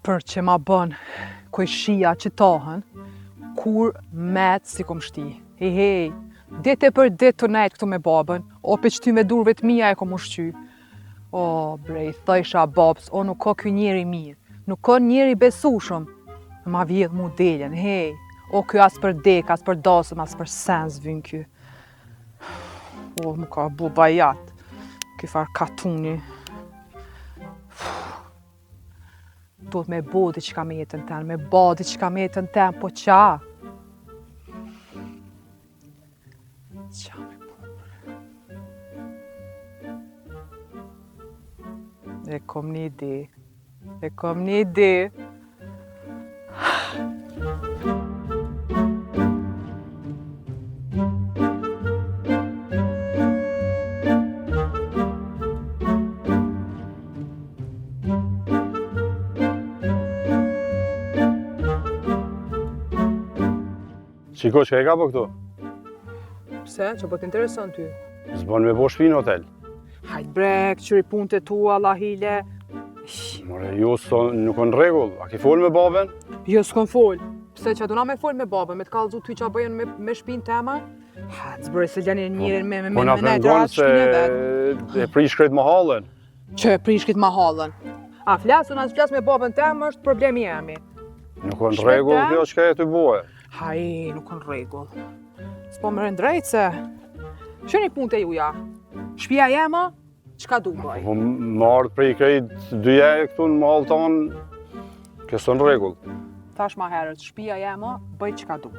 Për që ma bën kojshia që tahën, kur metë si kom shti. Hej, dite për ditë të nejtë këtu me babën, o për qëty me durve të mija e kom ushqy. O, brej, thëjsha babës, o nuk ka kjo njeri mirë, nuk ka njeri besushëm. Ma vjedh mu deljen, hej, o kjo as për dek, as për dasëm, as për sens vyn kjo. O, mu ka bu bajat, kjo farë katuni. Do të me bo diqka me jetën ten, me ba diqka me jetën ten, po qa? Qa me bo? E kom një ide, e kom një ide. Shiko, që e ka po këtu? Pse? Që po t'intereson ty? Zbon me bo shpi në hotel. Hajt bre, këqyri punët e tua, lahile. More, jo, nuk në regull. A ki fol me baben? Jo, s'kon fol. Pse që duna me fol me babën, me t'kallëzu ty që a bëjën me shpinë tema? Hajt, zbërë se gjani njërin me Po na pëngon se e prish krejt mahallën. Që e prish këtë mahallën? A flasë, unë as flasë me babën temë, është problemi jemi. Nuk në regull kjo që ka e të boje. Haj, nuk në regull. S'po më rëndrejt se... Që një punë të juja? Shpia jema, qka du bëj? Po më ardhë prej krejt dyje këtu në mahallë tonë, kjo së në regull. Thash ma herët, shpia jema, bëj qka du.